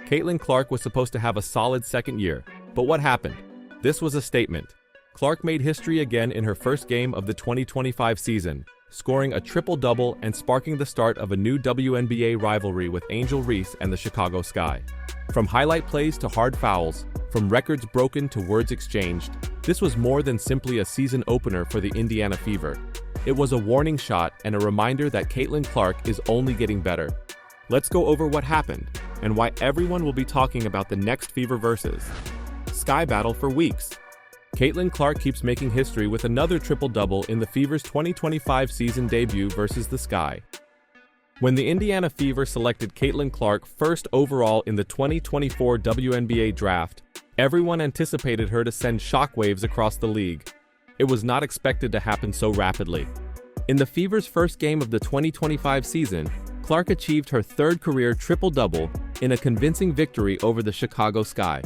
Caitlin Clark was supposed to have a solid second year, but what happened? This was a statement. Clark made history again in her first game of the 2025 season, scoring a triple-double and sparking the start of a new WNBA rivalry with Angel Reese and the Chicago Sky. From highlight plays to hard fouls, from records broken to words exchanged, this was more than simply a season opener for the Indiana Fever. It was a warning shot and a reminder that Caitlin Clark is only getting better. Let's go over what happened and why everyone will be talking about the next Fever versus Sky battle for weeks. Caitlin Clark keeps making history with another triple-double in the Fever's 2025 season debut versus the Sky. When the Indiana Fever selected Caitlin Clark first overall in the 2024 WNBA draft, everyone anticipated her to send shockwaves across the league. It was not expected to happen so rapidly. In the Fever's first game of the 2025 season, Clark achieved her third career triple-double in a convincing victory over the Chicago Sky.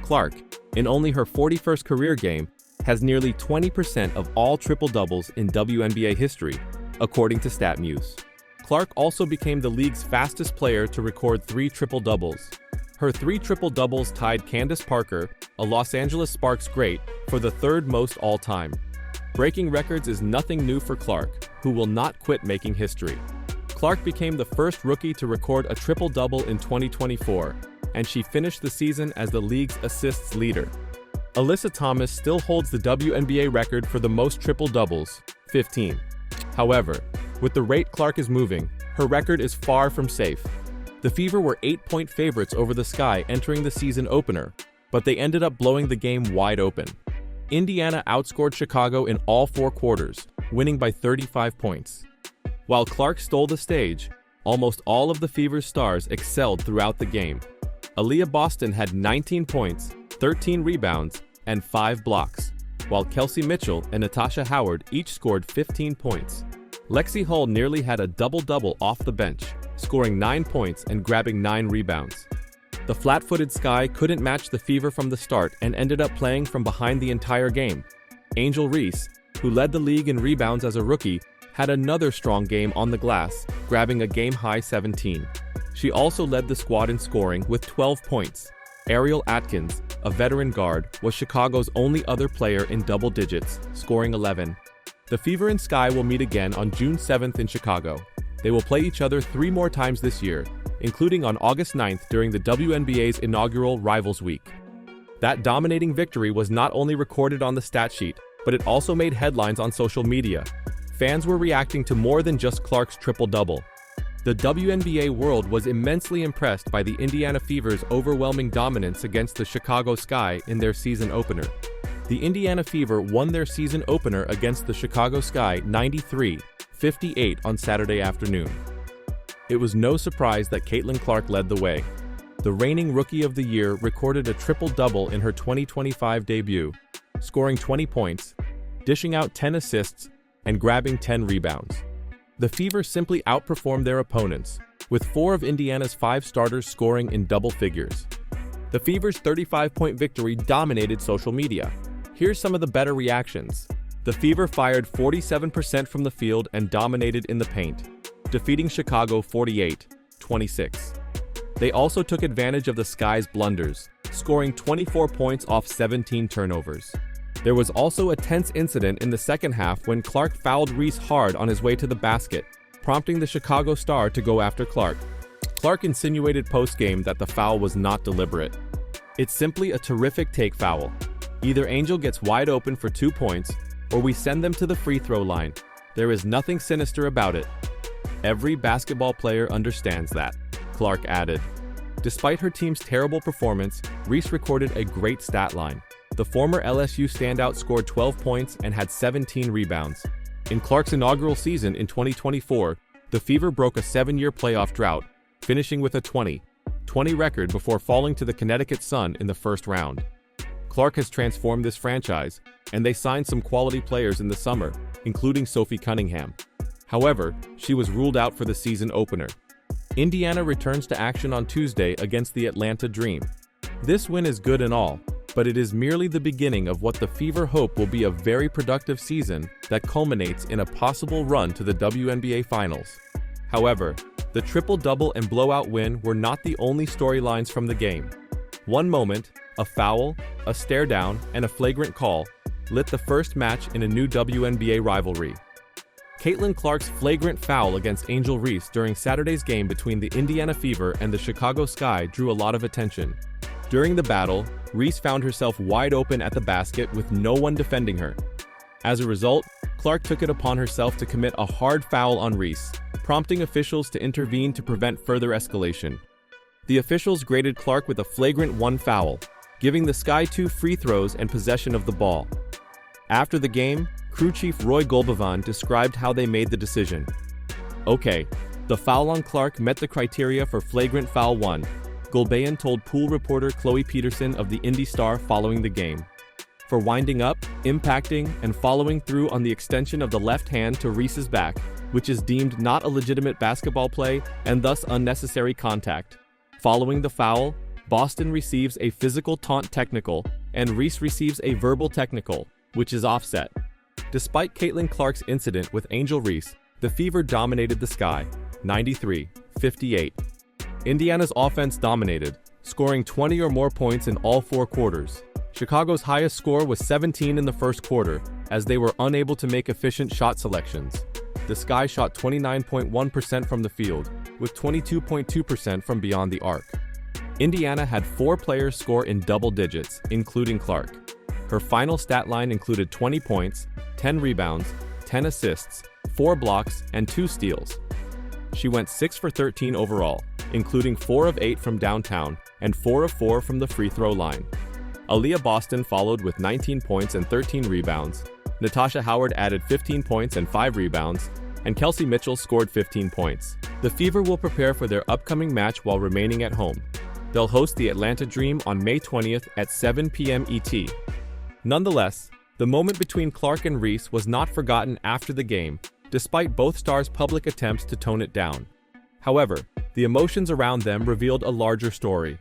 Clark, in only her 41st career game, has nearly 20% of all triple-doubles in WNBA history, according to StatMuse. Clark also became the league's fastest player to record 3 triple-doubles. Her 3 triple-doubles tied Candace Parker, a Los Angeles Sparks great, for the third most all-time. Breaking records is nothing new for Clark, who will not quit making history. Clark became the first rookie to record a triple-double in 2024, and she finished the season as the league's assists leader. Alyssa Thomas still holds the WNBA record for the most triple-doubles, 15. However, with the rate Clark is moving, her record is far from safe. The Fever were 8-point favorites over the Sky entering the season opener, but they ended up blowing the game wide open. Indiana outscored Chicago in all 4 quarters, winning by 35 points. While Clark stole the stage, almost all of the Fever's stars excelled throughout the game. Aaliyah Boston had 19 points, 13 rebounds, and 5 blocks, while Kelsey Mitchell and Natasha Howard each scored 15 points. Lexi Hull nearly had a double-double off the bench, scoring 9 points and grabbing 9 rebounds. The flat-footed Sky couldn't match the Fever from the start and ended up playing from behind the entire game. Angel Reese, who led the league in rebounds as a rookie, had another strong game on the glass, grabbing a game-high 17. She also led the squad in scoring with 12 points. Ariel Atkins, a veteran guard, was Chicago's only other player in double digits, scoring 11. The Fever and Sky will meet again on June 7th in Chicago. They will play each other 3 more times this year, including on August 9th during the WNBA's inaugural Rivals Week. That dominating victory was not only recorded on the stat sheet, but it also made headlines on social media. Fans were reacting to more than just Clark's triple-double. The WNBA world was immensely impressed by the Indiana Fever's overwhelming dominance against the Chicago Sky in their season opener. The Indiana Fever won their season opener against the Chicago Sky 93-58 on Saturday afternoon. It was no surprise that Caitlin Clark led the way. The reigning Rookie of the Year recorded a triple-double in her 2025 debut, scoring 20 points, dishing out 10 assists, and grabbing 10 rebounds. The Fever simply outperformed their opponents, with 4 of Indiana's 5 starters scoring in double figures. The Fever's 35-point victory dominated social media. Here's some of the better reactions. The Fever fired 47% from the field and dominated in the paint, defeating Chicago 48-26. They also took advantage of the Sky's blunders, scoring 24 points off 17 turnovers. There was also a tense incident in the second half when Clark fouled Reese hard on his way to the basket, prompting the Chicago Star to go after Clark. Clark insinuated post-game that the foul was not deliberate. It's simply a terrific take foul. Either Angel gets wide open for 2 points, or we send them to the free throw line. There is nothing sinister about it. Every basketball player understands that, Clark added. Despite her team's terrible performance, Reese recorded a great stat line. The former LSU standout scored 12 points and had 17 rebounds. In Clark's inaugural season in 2024, the Fever broke a 7-year playoff drought, finishing with a 20 record before falling to the Connecticut Sun in the first round. Clark has transformed this franchise, and they signed some quality players in the summer, including Sophie Cunningham. However, she was ruled out for the season opener. Indiana returns to action on Tuesday against the Atlanta Dream. This win is good and all, but it is merely the beginning of what the Fever hope will be a very productive season that culminates in a possible run to the WNBA Finals. However, The triple-double and blowout win were not the only storylines from the game. One moment, a foul, a stare-down, and a flagrant call lit the first match in a new WNBA rivalry. Caitlin Clark's flagrant foul against Angel Reese during Saturday's game between the Indiana Fever and the Chicago Sky drew a lot of attention. During the battle, Reese found herself wide open at the basket with no one defending her. As a result, Clark took it upon herself to commit a hard foul on Reese, prompting officials to intervene to prevent further escalation. The officials graded Clark with a flagrant 1 foul, giving the Sky 2 free throws and possession of the ball. After the game, crew chief Roy Golbavan described how they made the decision. "Okay, the foul on Clark met the criteria for flagrant foul 1, Golbavan told pool reporter Chloe Peterson of the Indy Star following the game. For winding up, impacting, and following through on the extension of the left hand to Reese's back, which is deemed not a legitimate basketball play and thus unnecessary contact. Following the foul, Boston receives a physical taunt technical, and Reese receives a verbal technical, which is offset." Despite Caitlin Clark's incident with Angel Reese, the Fever dominated the Sky, 93-58. Indiana's offense dominated, scoring 20 or more points in all 4 quarters. Chicago's highest score was 17 in the first quarter, as they were unable to make efficient shot selections. The Sky shot 29.1% from the field, with 22.2% from beyond the arc. Indiana had 4 players score in double digits, including Clark. Her final stat line included 20 points, 10 rebounds, 10 assists, 4 blocks, and 2 steals. She went 6 for 13 overall, including 4 of 8 from downtown and 4 of 4 from the free throw line. Aaliyah Boston followed with 19 points and 13 rebounds. Natasha Howard added 15 points and 5 rebounds, and Kelsey Mitchell scored 15 points. The Fever will prepare for their upcoming match while remaining at home. They'll host the Atlanta Dream on May 20th at 7 p.m. ET. Nonetheless, the moment between Clark and Reese was not forgotten after the game, despite both stars' public attempts to tone it down. However, the emotions around them revealed a larger story.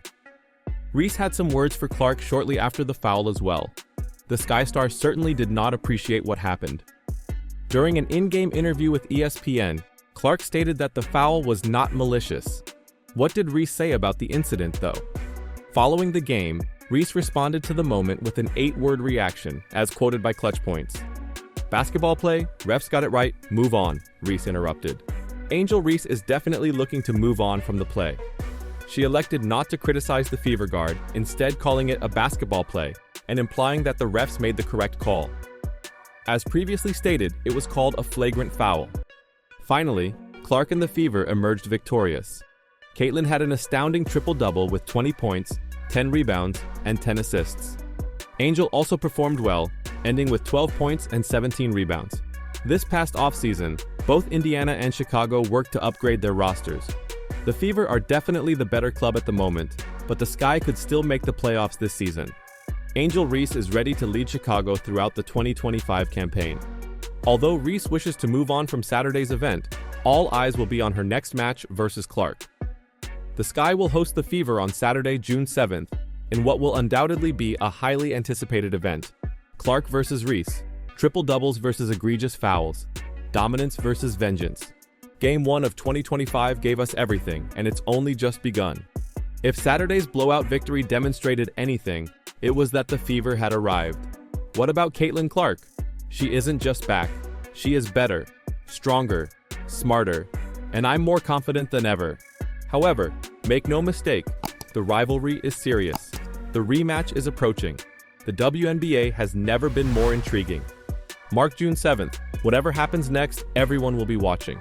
Reese had some words for Clark shortly after the foul as well. The Sky Star certainly did not appreciate what happened. During an in-game interview with ESPN, Clark stated that the foul was not malicious. What did Reese say about the incident, though? Following the game, Reese responded to the moment with an 8-word reaction, as quoted by Clutch Points. "Basketball play, refs got it right, move on," Reese interrupted. Angel Reese is definitely looking to move on from the play. She elected not to criticize the Fever guard, instead calling it a basketball play, and implying that the refs made the correct call. As previously stated, it was called a flagrant foul. Finally, Clark and the Fever emerged victorious. Caitlin had an astounding triple-double with 20 points, 10 rebounds, and 10 assists. Angel also performed well, ending with 12 points and 17 rebounds. This past offseason, both Indiana and Chicago worked to upgrade their rosters. The Fever are definitely the better club at the moment, but the Sky could still make the playoffs this season. Angel Reese is ready to lead Chicago throughout the 2025 campaign. Although Reese wishes to move on from Saturday's event, all eyes will be on her next match versus Clark. The Sky will host the Fever on Saturday, June 7th, in what will undoubtedly be a highly anticipated event. Clark versus Reese, triple doubles versus egregious fouls, dominance versus vengeance. Game 1 of 2025 gave us everything, and it's only just begun. If Saturday's blowout victory demonstrated anything, it was that the Fever had arrived. What about Caitlin Clark? She isn't just back. She is better, stronger, smarter, and I'm more confident than ever. However, make no mistake, the rivalry is serious. The rematch is approaching. The WNBA has never been more intriguing. Mark June 7th. Whatever happens next, everyone will be watching.